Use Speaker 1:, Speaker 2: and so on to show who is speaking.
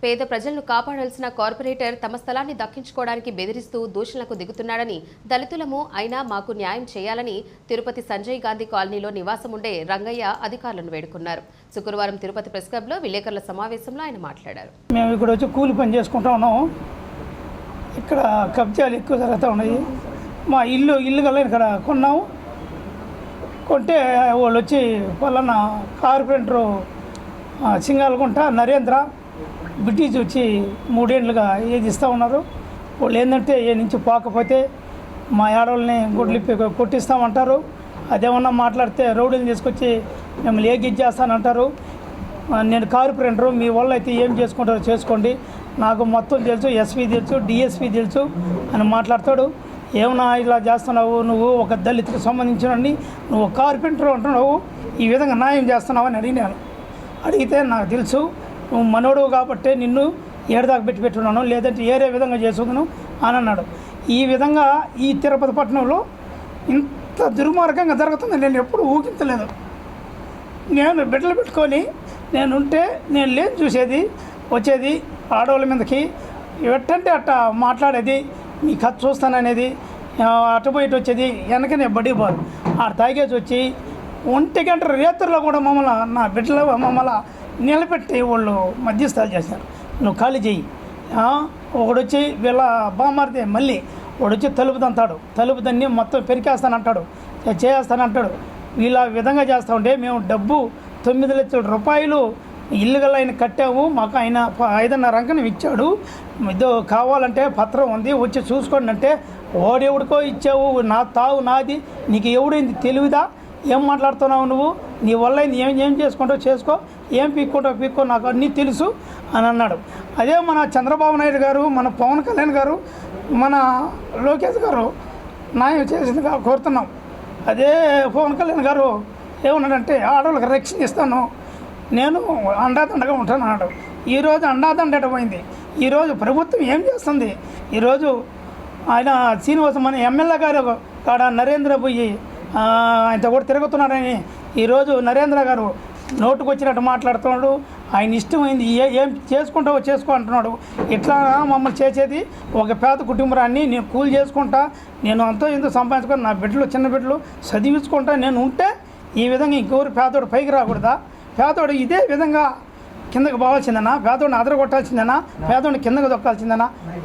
Speaker 1: పేద ప్రజలను కాపాడాల్సిన కార్పొరేటర్ తమ స్థలాన్ని దక్కించుకోవడానికి బెదిరిస్తూ దూషణలకు దిగుతున్నాడని, దళితులము అయినా మాకు న్యాయం చేయాలని తిరుపతి సంజయ్ గాంధీ కాలనీలో నివాసం ఉండే రంగయ్య అధికారులను వేడుకున్నారు. శుక్రవారం తిరుపతి ప్రెస్ క్లబ్లో విలేకరుల సమావేశంలో ఆయన మాట్లాడారు.
Speaker 2: మేము ఇక్కడ వచ్చి కూలి పని చేసుకుంటా ఉన్నాం. ఇక్కడ కబ్జాలు ఎక్కువ జరుగుతూ ఉన్నాయి. మా ఇల్లు కల్లా ఇక్కడ కొన్నాము. కొంటే వాళ్ళు వచ్చి వాళ్ళన్న కార్పొరేటరు సింగాలగుంట నరేంద్ర బ్రిటిష్ వచ్చి 3 ఏళ్ళుగా ఏది ఇస్తూ ఉన్నారు. వాళ్ళు ఏంటంటే ఏ నుంచి పోకపోతే మా ఆడవాళ్ళని గుడ్లిప్పి కొట్టిస్తామంటారు. అదేమన్నా మాట్లాడితే రౌడీని తీసుకొచ్చి మిమ్మల్ని ఏగిచ్చేస్తానంటారు. నేను కార్పొరేటరు, మీ వాళ్ళు అయితే ఏం చేసుకుంటారో చేసుకోండి, నాకు మొత్తం తెలుసు, ఎస్పీ తెలుసు, డిఎస్పీ తెలుసు అని మాట్లాడతాడు. ఏమన్నా ఇలా చేస్తున్నావు, నువ్వు ఒక దళితులకు సంబంధించినని, నువ్వు కార్పెంటర్ అంటున్నావు, ఈ విధంగా న్యాయం చేస్తున్నావు అని అడిగినాను. అడిగితే నాకు తెలుసు నువ్వు మనోడు కాబట్టి నిన్ను ఏడదాకా పెట్టున్నాను, లేదంటే ఏరే విధంగా చేసుకున్నాను అని అన్నాడు. ఈ విధంగా ఈ తిరుపతి పట్టణంలో ఇంత దుర్మార్గంగా జరుగుతుంది నేను ఎప్పుడు ఊహించలేదు. నేను బిడ్డలు పెట్టుకొని నేనుంటే నేను లేదు చూసేది, వచ్చేది ఆడవాళ్ళ మీదకి ఎట్టంటే అట్ట మాట్లాడేది, మీ కథ చూస్తాననేది, అటుబయట వచ్చేది, వెనకనే బడి బాల్ ఆ తాగేసి వచ్చి 1 గంట రేతుల్లో కూడా మమ్మల్ని నా బిడ్డలు మమ్మల్ని నిలబెట్టి వాళ్ళు మధ్యస్థాలు చేశారు. నువ్వు ఖాళీ చెయ్యి, ఒకడొచ్చి వీళ్ళ బామారితే మళ్ళీ వాడొచ్చి తలుపు తంతాడు, తలుపు తన్ని మొత్తం పెరికేస్తానంటాడు, చేస్తానంటాడు. వీళ్ళ విధంగా చేస్తూ ఉంటే మేము డబ్బు 9 లక్షల రూపాయలు ఇల్లు గల ఆయన కట్టాము, మాకు ఆయన 5.5 అంకణం ఇచ్చాడు, ఇదో కావాలంటే పత్రం ఉంది వచ్చి చూసుకోండి అంటే, ఓడెవడికో ఇచ్చావు, నా తావు నాది, నీకు ఎవడైంది తెలివిదా, ఏం మాట్లాడుతున్నావు నువ్వు, నీ వల్ల ఏం చేసుకుంటావు చేసుకో, ఏం పీక్కో నాకు అన్నీ తెలుసు అని అన్నాడు. అదే మన చంద్రబాబు నాయుడు గారు, మన పవన్ కళ్యాణ్ గారు, మన లోకేష్ గారు న్యాయం చేసిందిగా కోరుతున్నాం. అదే పవన్ కళ్యాణ్ గారు ఏమన్నాడంటే ఆడవాళ్ళకి రక్షణ ఇస్తాను, నేను అండాదండగా ఉంటాను అన్నాడు. ఈరోజు అండాదండ పోయింది. ఈరోజు ప్రభుత్వం ఏం చేస్తుంది? ఈరోజు ఆయన శ్రీనివాసం మన ఎమ్మెల్యే గారు కాడ నరేంద్ర పోయి ఆయనతో కూడా తిరుగుతున్నాడని ఈరోజు నరేంద్ర గారు నోటుకు వచ్చినట్టు మాట్లాడుతున్నాడు. ఆయన ఇష్టమైంది ఏం చేసుకుంటావో చేసుకో అంటున్నాడు. ఇట్లా మమ్మల్ని చేసేది ఒక పేద కుటుంబరాన్ని నేను కూలి చేసుకుంటా, నేను అంతో ఎంతో సంపాదించుకొని నా బిడ్డలు చిన్న బిడ్డలు చదివించుకుంటా నేను ఉంటే ఈ విధంగా ఇంకెవరు పేదోడు పైకి రాకూడదా? పేదోడు ఇదే విధంగా కిందకు పోవాల్సిందనా? పేదోడిని అదరగొట్టాల్సిందనా? పేదోడిని కిందకు దొక్కాల్సిందనా?